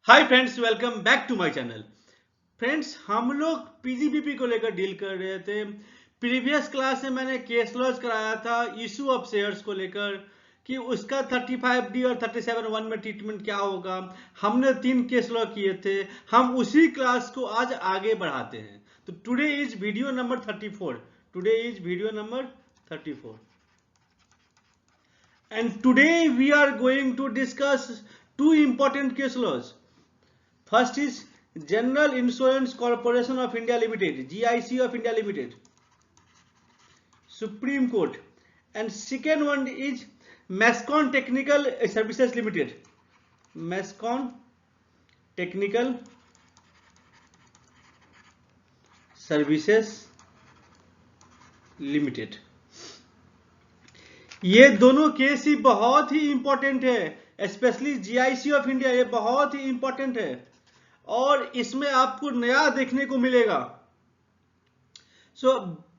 Hi friends, welcome back to my channel. Friends, हम लोग PGBP को लेकर डील कर रहे थे। प्रीवियस क्लास में मैंने केस लॉज कराया था इशू ऑफ शेयर्स को लेकर कि उसका 35D और 37(1) में ट्रीटमेंट क्या होगा। हमने 3 केस लॉ किए थे। हम उसी क्लास को आज आगे बढ़ाते हैं। तो today is video number 34। Today is video number 34 and today we are going to discuss two important case laws. First is General Insurance Corporation of India Limited, GIC of India Limited, Supreme Court, and second one is Mascon Technical Services Limited, Mascon Technical Services Limited. ये दोनों case ही बहुत ही important है, specially GIC of India. ये बहुत ही important है और इसमें आपको नया देखने को मिलेगा। सो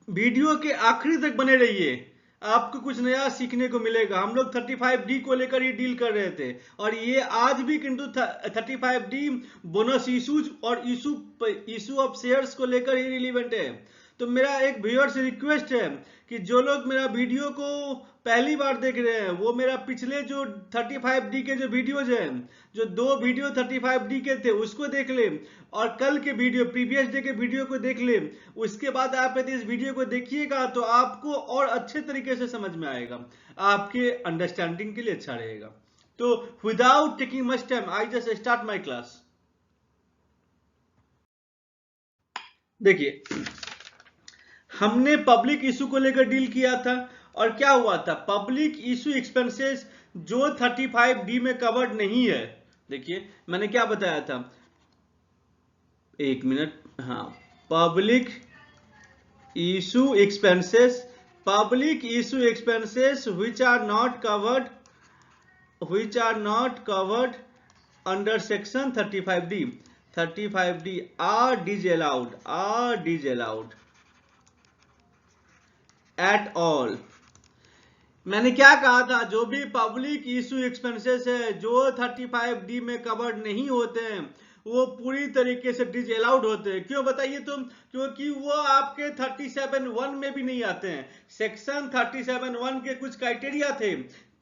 वीडियो के आखिरी तक बने रहिए, आपको कुछ नया सीखने को मिलेगा। हम लोग 35D को लेकर ही डील कर रहे थे और ये आज भी किंतु 35D बोनस इशूज और इशू ऑफ शेयर्स को लेकर ही रिलीवेंट है। तो मेरा एक व्यूअर से रिक्वेस्ट है कि जो लोग मेरा वीडियो को पहली बार देख रहे हैं वो मेरा पिछले जो 35D के जो वीडियोज हैं, जो 2 वीडियो 35D के थे उसको देख ले और कल के वीडियो प्रीवियस डे के वीडियो को देख ले। उसके बाद आप यदि इस वीडियो को देखिएगा तो आपको और अच्छे तरीके से समझ में आएगा, आपके अंडरस्टैंडिंग के लिए अच्छा रहेगा। तो without taking much time I just start my class. देखिए, हमने पब्लिक इशू को लेकर डील किया था और क्या हुआ था, पब्लिक इशू एक्सपेंसेस जो 35D में कवर्ड नहीं है। देखिए मैंने क्या बताया था, एक मिनट, हाँ, public issue expenses which are not covered under section 35D are disallowed at all। मैंने क्या कहा था, जो भी पब्लिक इशू एक्सपेंसेस है जो 35D में कवर्ड नहीं होते हैं वो पूरी तरीके से डिसअलाउड होते हैं। क्यों बताइए तुम? क्योंकि वो आपके 37(1) में भी नहीं आते हैं। सेक्शन 37(1) के कुछ क्राइटेरिया थे।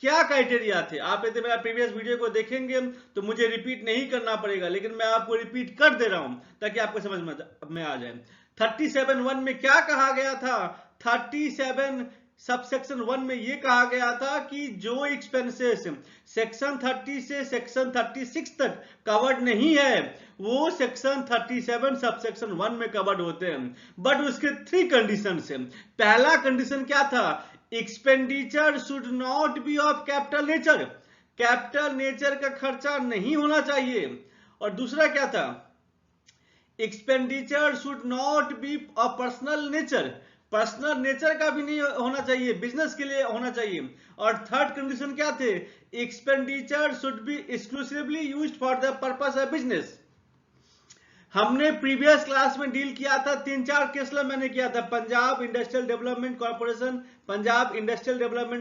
क्या क्राइटेरिया थे? आप यदि मेरा प्रीवियस वीडियो को देखेंगे तो मुझे रिपीट नहीं करना पड़ेगा, लेकिन मैं आपको रिपीट कर दे रहा हूं ताकि आपको समझ में आ जाए। 37(1) में क्या कहा गया था? 37 सबसेक्शन 1 में यह कहा गया था कि जो एक्सपेंसेस सेक्शन 30 से सेक्शन 36 तक कवर्ड नहीं है वो सेक्शन 37 सबसेक्शन 1 में कवर्ड होते हैं। बट उसके 3 कंडीशन है। पहला कंडीशन क्या था? Expenditure should not be of capital nature, capital nature का खर्चा नहीं होना चाहिए। और दूसरा क्या था? Expenditure should not be of personal nature, personal nature का भी नहीं होना चाहिए, बिजनेस के लिए होना चाहिए। और थर्ड कंडीशन क्या थे? Expenditure should be exclusively used for the purpose of business. हमने प्रीवियस क्लास में डील किया था, 3-4 केस मैंने किया था। पंजाब इंडस्ट्रियल डेवलपमेंट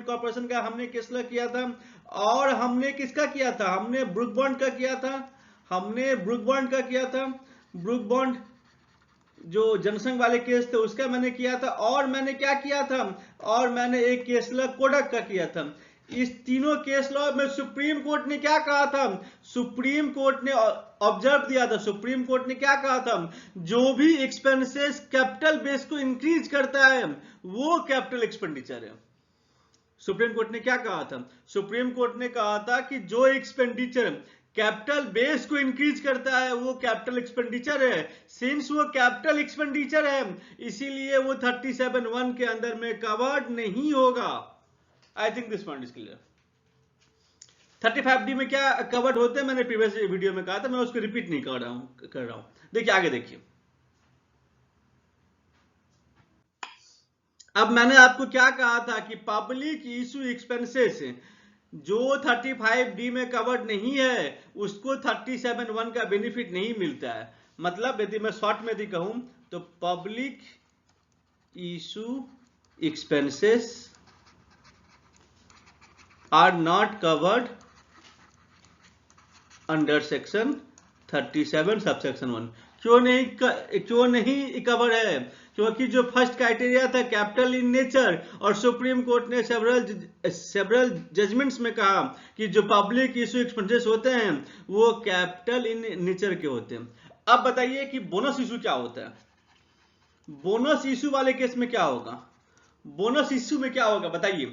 कॉर्पोरेशन का हमने केस किया था और हमने किसका किया था? हमने ब्रुक बॉन्ड का किया था। ब्रुक बॉन्ड जो जनसंघ वाले केस थे उसका मैंने किया था। और मैंने क्या किया था? और मैंने एक केस कोडक का किया था। इस तीनों केस लॉ में सुप्रीम कोर्ट ने क्या कहा था? सुप्रीम कोर्ट ने ऑब्जर्व दिया था। सुप्रीम कोर्ट ने क्या कहा था? जो भी एक्सपेंसेस कैपिटल बेस को इंक्रीज करता है वो कैपिटल एक्सपेंडिचर है। सुप्रीम कोर्ट ने क्या कहा था? सुप्रीम कोर्ट ने कहा था कि जो एक्सपेंडिचर कैपिटल बेस को इंक्रीज करता है वो कैपिटल एक्सपेंडिचर है। सिंस वो कैपिटल एक्सपेंडिचर है इसीलिए वो 37(1) के अंदर में कवर्ड नहीं होगा। I think this point is clear. 35D में क्या कवर्ड होते हैं मैंने प्रीवियस वीडियो में कहा था, मैं उसको रिपीट नहीं कर रहा हूं। देखिए आगे देखिए। अब मैंने आपको क्या कहा था कि पब्लिक इशू एक्सपेंसेस जो 35D में कवर्ड नहीं है उसको 37(1) का बेनिफिट नहीं मिलता है। मतलब यदि मैं शॉर्ट में यदि कहूं तो public issue expenses are not covered under section 37 subsection 1 क्यों नहीं कवर है? क्योंकि जो फर्स्ट क्राइटेरिया था कैपिटल इन नेचर, और सुप्रीम कोर्ट ने सेवरल जजमेंट्स में कहा कि जो पब्लिक इशू एक्सपेंसेस होते हैं वो कैपिटल इन नेचर के होते हैं। अब बताइए कि बोनस इशू क्या होता है? बोनस इशू वाले केस में क्या होगा? बोनस इशू में क्या होगा बताइए?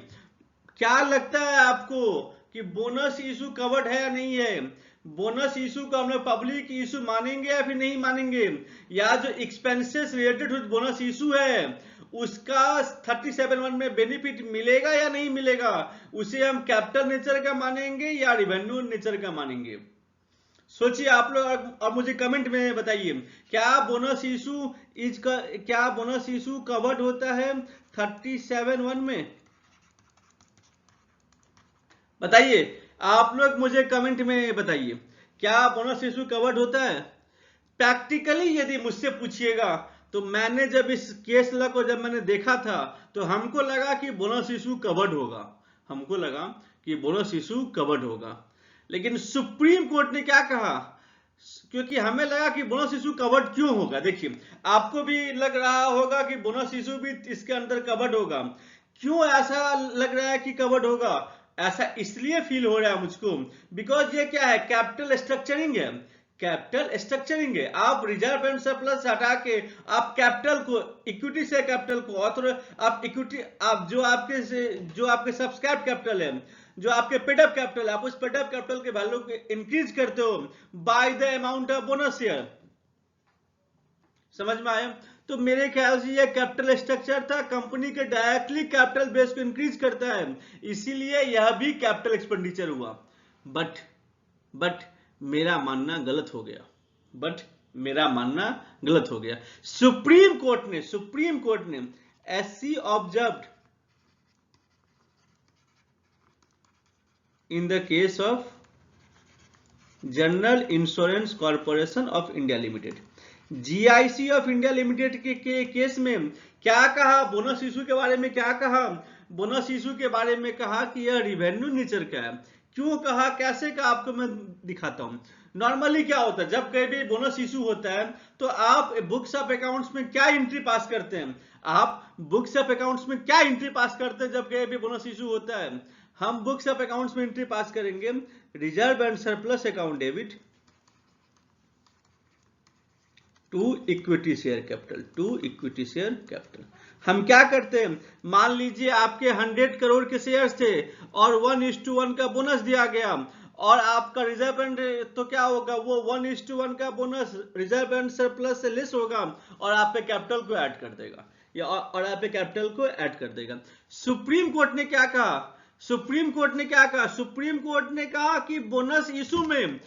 क्या लगता है आपको कि बोनस इशू कवर्ड है या नहीं है? बोनस इशू को हम लोग पब्लिक इशू मानेंगे या फिर नहीं मानेंगे? या जो expenses related with bonus issue है उसका 37(1) में बेनिफिट मिलेगा या नहीं मिलेगा? उसे हम कैपिटल नेचर का मानेंगे या रिवेन्यू नेचर का मानेंगे? सोचिए आप लोग और मुझे कमेंट में बताइए, क्या बोनस इशू कवर्ड होता है 37(1) में? बताइए आप लोग मुझे कमेंट में बताइए, क्या बोनस इशू कवर्ड होता है? प्रैक्टिकली यदि मुझसे पूछिएगा तो मैंने जब इस केस लॉ को जब मैंने देखा था तो हमको लगा कि बोनस इशू कवर्ड होगा, हमको लगा कि बोनस इशू कवर्ड होगा। लेकिन सुप्रीम कोर्ट ने क्या कहा? क्योंकि हमें लगा कि बोनस इशू कवर्ड क्यों होगा। देखिए आपको भी लग रहा होगा कि बोनस इशू भी इसके अंदर कवर्ड होगा। क्यों ऐसा लग रहा है कि कवर्ड होगा? ऐसा इसलिए फील हो रहा है मुझको बिकॉज ये क्या है? कैपिटल स्ट्रक्चरिंग है। कैपिटल स्ट्रक्चरिंग है। आप रिजर्व एंड सरप्लस हटा के आप कैपिटल को, इक्विटी से कैपिटल को, और आप इक्विटी, आप जो आपके सब्सक्राइब कैपिटल है, जो आपके पेडअप कैपिटल है, आप उस पेडअप कैपिटल के वैल्यू को इंक्रीज करते हो by the amount of bonus share. समझ में आया? तो मेरे ख्याल से ये कैपिटल स्ट्रक्चर था, कंपनी के डायरेक्टली कैपिटल बेस को इंक्रीज करता है, इसीलिए यह भी कैपिटल एक्सपेंडिचर हुआ। बट मेरा मानना गलत हो गया। सुप्रीम कोर्ट ने SC observed in the case of general insurance corporation of India limited, GIC of India limited के केस में क्या कहा? बोनस इशू के बारे में क्या कहा? बोनस इशू के बारे में कहा कि यह रिवेन्यू नेचर का है। क्यों कहा, कैसे कहा, आपको मैं दिखाता हूं। नॉर्मली क्या होता है, जब कहीं भी बोनस इशू होता है तो आप बुक्स ऑफ अकाउंट्स में क्या एंट्री पास करते हैं? आप बुक्स ऑफ अकाउंट्स में क्या एंट्री पास करते हैं जब कहीं भी बोनस इशू होता है? हम बुक्स ऑफ अकाउंट्स में एंट्री पास करेंगे reserve and surplus account debit to equity share capital. हम क्या करते हैं? मान लीजिए आपके 100 करोड़ के शेयर्स थे और 1:1 का बोनस दिया गया, और आपका रिजर्व एंड, तो क्या होगा? वो 1:1 का बोनस रिजर्व एंड सरप्लस से लेस होगा और आप पे कैपिटल को ऐड कर देगा, सुप्रीम कोर्ट ने क्या कहा? सुप्रीम कोर्ट ने कहा कि बोनस इशू में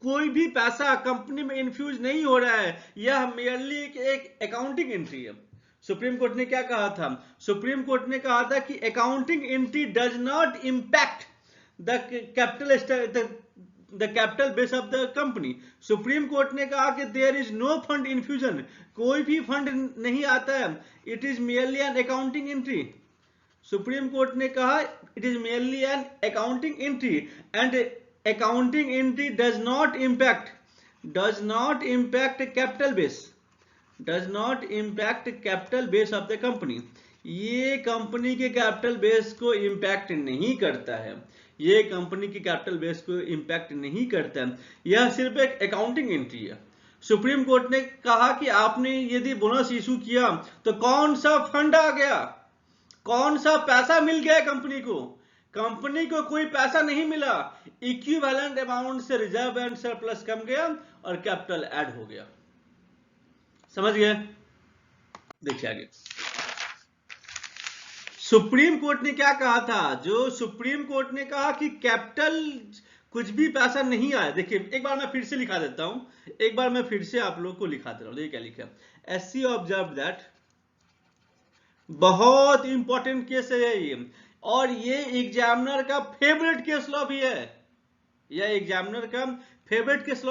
कोई भी पैसा कंपनी में इन्फ्यूज नहीं हो रहा है, यह मेयरली एक अकाउंटिंग एंट्री है। सुप्रीम कोर्ट ने क्या कहा था? सुप्रीम कोर्ट ने कहा था कि accounting entry does not impact the capital base of the company. Supreme court ने कहा कि there is no fund infusion, कोई भी फंड नहीं आता है, it is merely an accounting entry. Supreme court ने कहा it is merely an accounting entry and accounting entry does not impact capital base of the company। ये company के capital base को इंपैक्ट नहीं करता है, यह सिर्फ एक अकाउंटिंग एंट्री है। सुप्रीम कोर्ट ने कहा कि आपने यदि बोनस इशू किया तो कौन सा फंड आ गया, कौन सा पैसा मिल गया कंपनी को कोई पैसा नहीं मिला। इक्विवेलेंट अमाउंट से रिजर्व एंड सरप्लस कम गया और कैपिटल ऐड हो गया। समझ गए? देखिए आगे सुप्रीम कोर्ट ने क्या कहा था? जो सुप्रीम कोर्ट ने कहा कि कैपिटल कुछ भी पैसा नहीं आया। देखिए एक बार मैं फिर से लिखा देता हूं, आप लोग को लिखा दे रहा हूं। देखिए क्या लिखा है, SC ऑब्जर्व दैट, बहुत इंपॉर्टेंट केस है ये, और ये एग्जामिनर का फेवरेट केस लॉ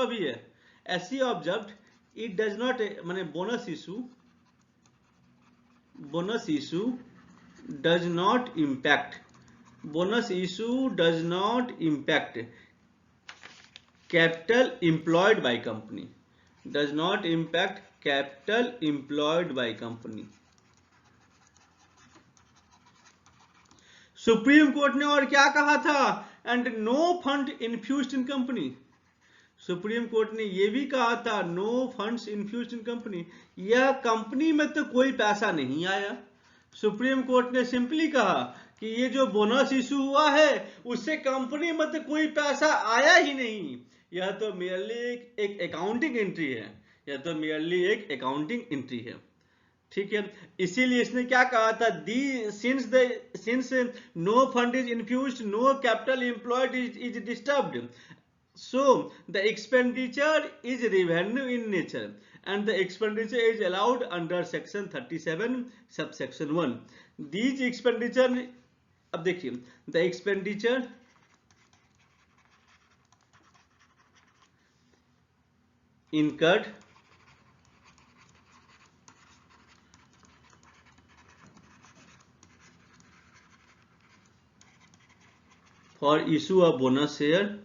भी है, SC observed it does not, माने bonus issue does not impact capital employed by company, does not impact capital employed by company. Supreme court ने और क्या कहा था? And no fund infused in company. Supreme court ने यह भी कहा था no funds infused in company, यह कंपनी में तो कोई पैसा नहीं आया। सुप्रीम कोर्ट ने सिंपली कहा कि ये जो बोनस इशू हुआ है उससे कंपनी में तो कोई पैसा आया ही नहीं, यह तो मेयरली एक अकाउंटिंग एंट्री है, यह तो मेयरली एक अकाउंटिंग एंट्री है। ठीक है, इसीलिए इसने क्या कहा था, since no fund is infused, no capital employed is disturbed, so the expenditure is revenue in nature and the expenditure is allowed under section 37 subsection 1. These expenditure, अब देखिए, the expenditure incurred for issue of bonus share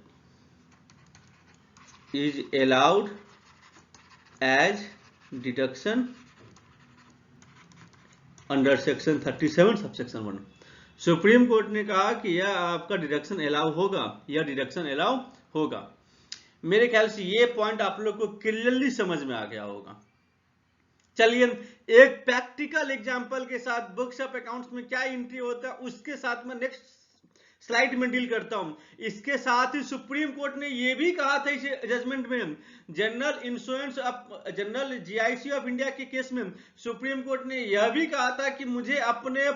is allowed as deduction under section 37 subsection 1. Supreme court ने कहा कि यह आपका deduction allow होगा, यह deduction allow होगा। मेरे ख्याल से ये पॉइंट आप लोग को क्लियरली समझ में आ गया होगा। चलिए एक प्रैक्टिकल एग्जांपल के साथ बुक्स ऑफ अकाउंट्स में क्या एंट्री होता है उसके साथ में नेक्स्ट स्लाइड में डील करता हूं। इसके साथ ही सुप्रीम कोर्ट ने यह भी कहा था इस जजमेंट में, जनरल जीआईसी ऑफ इंडिया के केस में सुप्रीम कोर्ट ने यह भी कहा था कि मुझे अपने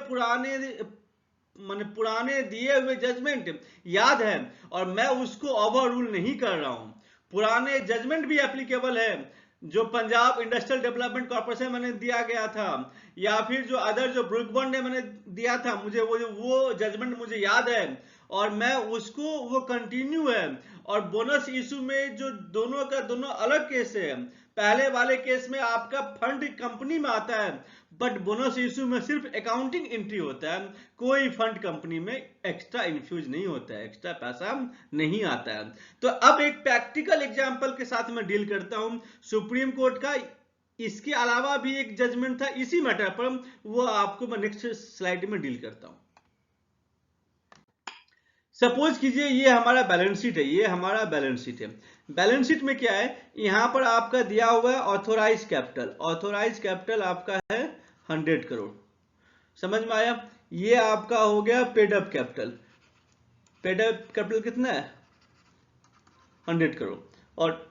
पुराने दिए हुए जजमेंट याद है और मैं उसको ओवर रूल नहीं कर रहा हूं। पुराने जजमेंट भी एप्लीकेबल है, जो पंजाब इंडस्ट्रियल डेवलपमेंट कॉर्पोरेशन मैंने दिया गया था या फिर जो अदर जो ब्रुक बॉन्ड ने मैंने दिया था, मुझे वो जजमेंट मुझे याद है और मैं उसको वो कंटिन्यू है। और बोनस इशू में जो दोनों का दोनों अलग केस है, पहले वाले केस में आपका फंड कंपनी में आता है बट बोनस इशू में सिर्फ अकाउंटिंग एंट्री होता है, कोई फंड कंपनी में एक्स्ट्रा इन्फ्यूज नहीं होता है, एक्स्ट्रा पैसा नहीं आता है। तो अब एक प्रैक्टिकल एग्जांपल के साथ मैं डील करता हूं सुप्रीम कोर्ट का। इसके अलावा भी एक जजमेंट था इसी मैटर पर, वो आपको मैं नेक्स्ट स्लाइड में डील करता हूं। सपोज कीजिए ये हमारा बैलेंस शीट है, ये हमारा बैलेंस शीट है। बैलेंस शीट में क्या है, यहां पर आपका दिया हुआ है ऑथोराइज कैपिटल, ऑथोराइज कैपिटल आपका है 100 करोड़। समझ में आया? ये आपका हो गया paid up capital, paid up capital कितना है 100 करोड़ और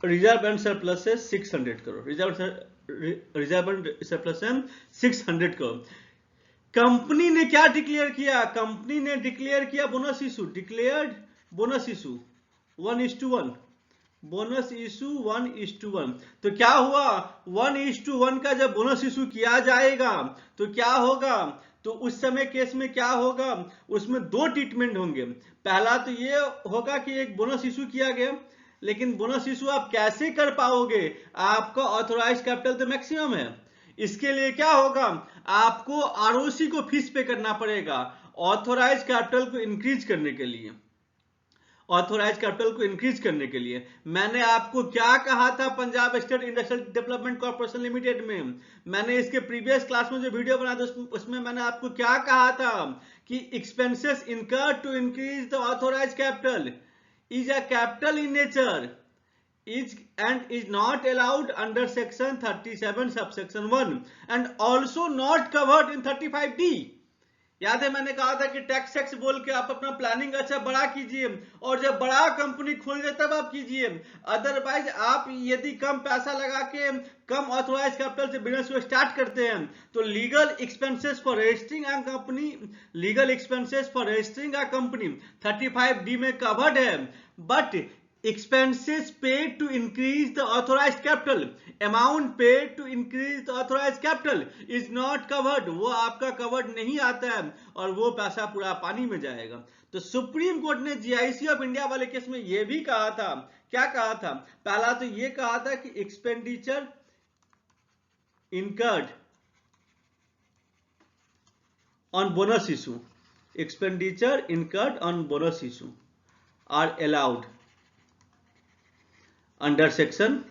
रिजर्व एंड सरप्लस है 600 करोड़, रिजर्व एंड सरप्लस है 600 करोड़। कंपनी ने क्या डिक्लेयर किया, कंपनी ने डिक्लेयर किया bonus issue, declared bonus issue 1:1, bonus issue 1:1। तो क्या हुआ, 1:1 का जब बोनस इशू किया जाएगा तो क्या होगा, तो उस समय केस में क्या होगा, उसमें दो ट्रीटमेंट होंगे। पहला तो ये होगा कि एक बोनस इशू किया गया, लेकिन बोनस इशू आप कैसे कर पाओगे, आपका ऑथोराइज कैपिटल तो मैक्सिमम है। इसके लिए क्या होगा, आपको आरओसी को फीस पे करना पड़ेगा ऑथोराइज कैपिटल को इंक्रीज करने के लिए। ऑथोराइज कैपिटल को इंक्रीज करने के लिए मैंने आपको क्या कहा था, Punjab state industrial development corporation limited में, मैंने इसके प्रीवियस क्लास में जो वीडियो बनाया था उसमें मैंने आपको क्या कहा था कि expenses incurred to increase the authorise capital is a capital in nature is not allowed under section 37 subsection 1 and also not covered in 35D। याद है मैंने कहा था कि टैक्स बोल के आप अपना प्लानिंग अच्छा बड़ा कीजिए और जब बड़ा कंपनी खोलिए तब आप कीजिए, अदरवाइज आप यदि कम पैसा लगा के कम ऑथोराइज कैपिटल से बिजनेस को स्टार्ट करते हैं तो legal expenses for registering a company, legal expenses for registering a company 35D में कवर्ड है, but expenses paid to increase the authorized capital, amount paid to increase the authorized capital is not covered, वो आपका covered नहीं आता है और वो पैसा पूरा पानी में जाएगा। तो सुप्रीम कोर्ट ने जीआईसी ऑफ इंडिया वाले केस में ये भी कहा था, क्या कहा था, पहला तो ये कहा था कि expenditure incurred on bonus issue, expenditure incurred on bonus issue are allowed under section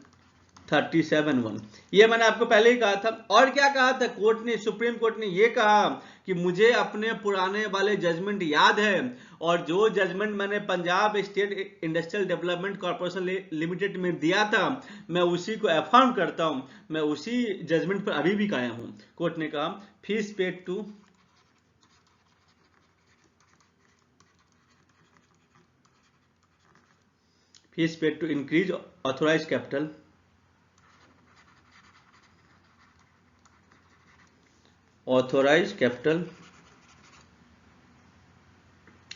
37(1). ये मैंने आपको पहले ही कहा था। और क्या कहा था कोर्ट ने, सुप्रीम कोर्ट ने ये कहा कि मुझे अपने पुराने वाले जजमेंट याद है, और जो जजमेंट मैंने Punjab state industrial development corporation limited में दिया था, मैं उसी को अफर्म करता हूं, मैं उसी जजमेंट पर अभी भी कायम हूं। कोर्ट ने कहा fees paid to increase authorize capital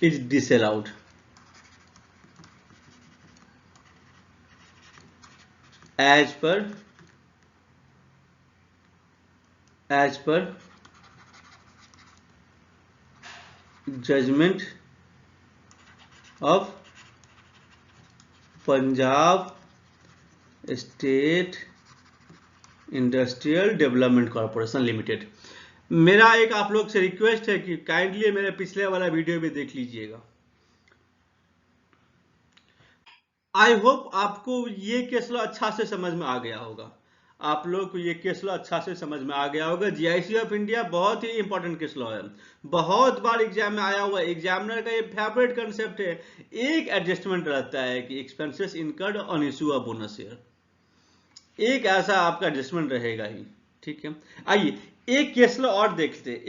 is disallowed as per judgment of Punjab state industrial development corporation limited. मेरा एक आप लोग से रिक्वेस्ट है कि काइंडली मेरे पिछले वाला वीडियो भी देख लीजिएगा। आई होप आपको ये केस लॉ अच्छा से समझ में आ गया होगा, आप लोग को ये केस लॉ अच्छा से समझ में आ गया होगा। जीआईसी ऑफ इंडिया बहुत ही इंपॉर्टेंट केस लॉ है, बहुत बार एग्जाम में आया हुआ, एग्जामिनर का ये फेवरेट कंसेप्ट है। एक एडजस्टमेंट रहता है कि expenses incurred on issue of bonus share, एक ऐसा आपका एडजस्टमेंट रहेगा ही, ठीक है। आइए एक केस लॉ और देखते हैं,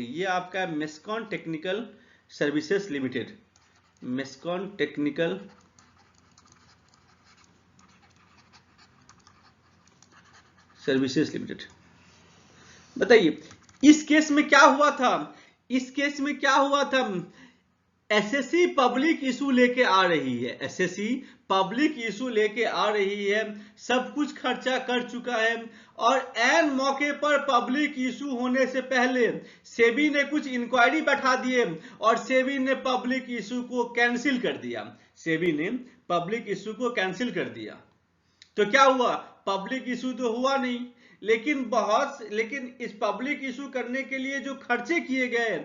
ये आपका Mescon technical services limited, Mescon technical services limited. बताइए इस केस में क्या हुआ था, एसएससी पब्लिक इशू लेके आ रही है, सब कुछ खर्चा कर चुका है, और एन मौके पर पब्लिक इशू होने से पहले सेबी ने कुछ इंक्वायरी बैठा दिए और सेबी ने पब्लिक इशू को कैंसिल कर दिया। तो क्या हुआ, पब्लिक इशू तो हुआ नहीं, लेकिन इस पब्लिक इशू करने के लिए जो खर्चे किए गए,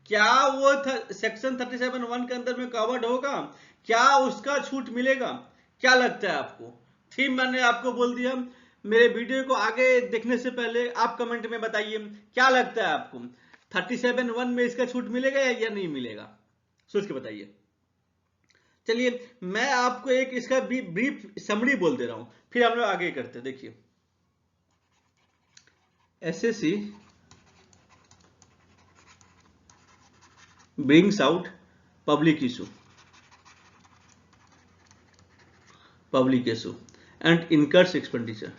क्या वो सेक्शन 37(1) के अंदर में कवर्ड होगा, क्या उसका छूट मिलेगा, क्या लगता है आपको? थीम मैंने आपको बोल दिया, मेरे वीडियो को आगे देखने से पहले आप कमेंट में बताइए क्या लगता है आपको, 37(1) में इसका छूट मिलेगा या नहीं मिलेगा, सोच के बताइए। चलिए मैं आपको एक इसका ब्रीफ समरी बोल दे रहा हूं, फिर हम लोग आगे करते हैं। देखिए SSC brings out public issue and incurs expenditure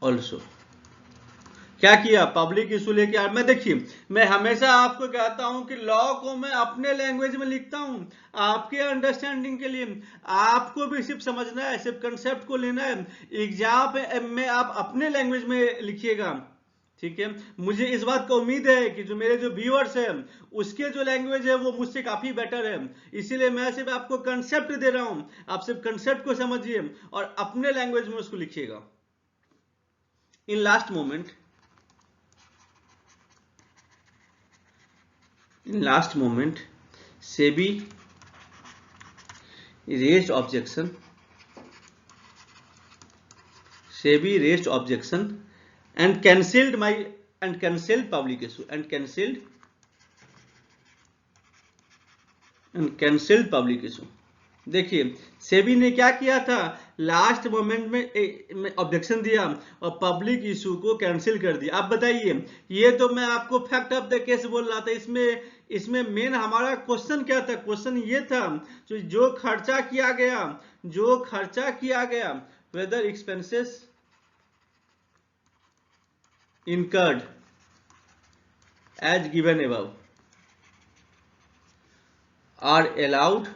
also। क्या किया, पब्लिक इशू लेके आ। मैं देखिए मैं हमेशा आपको कहता हूं कि लॉ को मैं अपने लैंग्वेज में लिखता हूं, आपके अंडरस्टैंडिंग के लिए। आपको भी सिर्फ समझना है, सिर्फ कंसेप्ट को लेना है, एग्जाम में आप अपने लैंग्वेज में लिखिएगा, ठीक है। मुझे इस बात का उम्मीद है कि जो मेरे जो व्यूअर्स हैं उसके जो लैंग्वेज है वो मुझसे काफी बेटर है, इसीलिए मैं सिर्फ आपको कंसेप्ट दे रहा हूं, आप सिर्फ कंसेप्ट को समझिए और अपने लैंग्वेज में उसको लिखिएगा। In last moment SEBI raised objection and cancelled public issue देखिए सेबी ने क्या किया था, लास्ट मोमेंट में ऑब्जेक्शन दिया और पब्लिक इशू को कैंसिल कर दिया। अब बताइए, ये तो मैं आपको फैक्ट ऑफ द केस बोल रहा था, इसमें मेन हमारा क्वेश्चन क्या था, क्वेश्चन ये था जो खर्चा किया गया whether expenses incurred as given above are allowed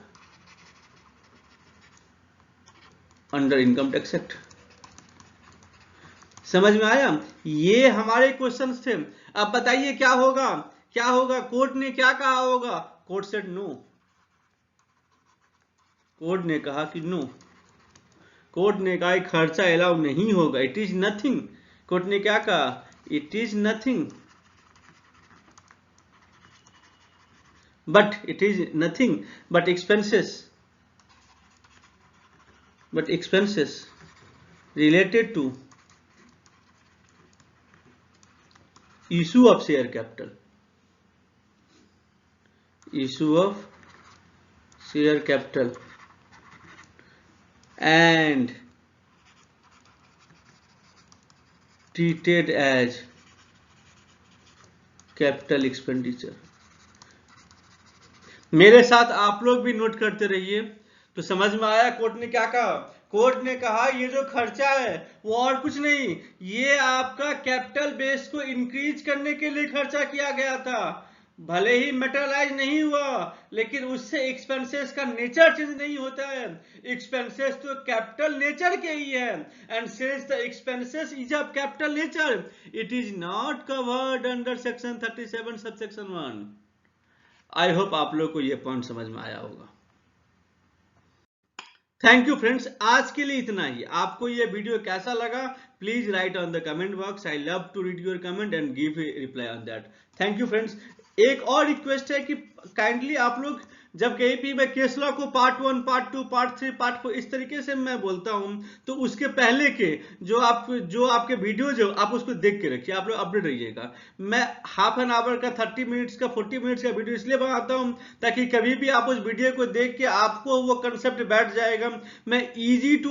under income tax act. समझ में आया, ये हमारे क्वेश्चंस थे। अब बताइए क्या होगा, कोर्ट ने क्या कहा होगा, कोर्ट सेड नो, कोर्ट ने कहा कि नो, कोर्ट ने कहा खर्चा अलाउ नहीं होगा, इट इज नथिंग, कोर्ट ने क्या कहा, it is nothing but expenses related to issue of share capital and treated as capital expenditure। मेरे साथ आप लोग भी नोट करते रहिए। तो समझ में आया कोर्ट ने क्या कहा? कोर्ट ने कहा ये जो खर्चा है वो और कुछ नहीं, ये आपका कैपिटल बेस को इंक्रीज करने के लिए खर्चा किया गया था। भले ही मेटेरियलाइज नहीं हुआ, लेकिन उससे एक्सपेंसेस का नेचर चेंज नहीं होता है। एक्सपेंसेस तो कैपिटल नेचर के ही है, and since the expenses is of capital nature, it is not covered under section 37 subsection 1। I hope आप लोग को यह पॉइंट समझ में आया होगा। थैंक यू फ्रेंड्स, आज के लिए इतना ही। आपको यह वीडियो कैसा लगा please write on the comment box. I love to read your comment and give a reply on that. Thank you friends. एक और रिक्वेस्ट है कि काइंडली आप लोग जब कहीं भी मैं केस लॉ को पार्ट 1, पार्ट 2, पार्ट 3, पार्ट 4 इस तरीके से मैं बोलता हूं, तो उसके पहले के जो आपके वीडियो जो आप उसको देख के रखिए, आप लोग अपडेट रहिएगा। मैं हाफ एन आवर का 30 मिनट्स का 40 मिनट्स का वीडियो इसलिए बनाता हूं ताकि कभी भी आप उस वीडियो को देख के आपको वो कंसेप्ट बैठ जाएगा। मैं इजी टू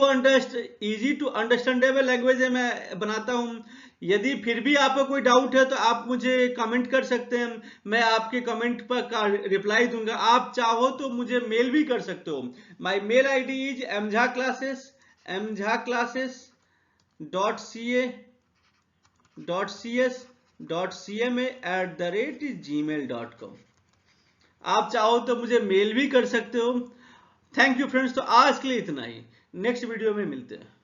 अंडरस्टैंडेबल लैंग्वेज में मैं बनाता हूं। यदि फिर भी आपको कोई डाउट है तो आप मुझे कमेंट कर सकते हैं, मैं आपके कमेंट पर रिप्लाई दूंगा। आप चाहो तो मुझे मेल भी कर सकते हो। My mail ID is mjha.classes.cs.cma@gmail.com। आप चाहो तो मुझे मेल भी कर सकते हो। Thank you friends. तो आज के लिए इतना ही, नेक्स्ट वीडियो में मिलते हैं।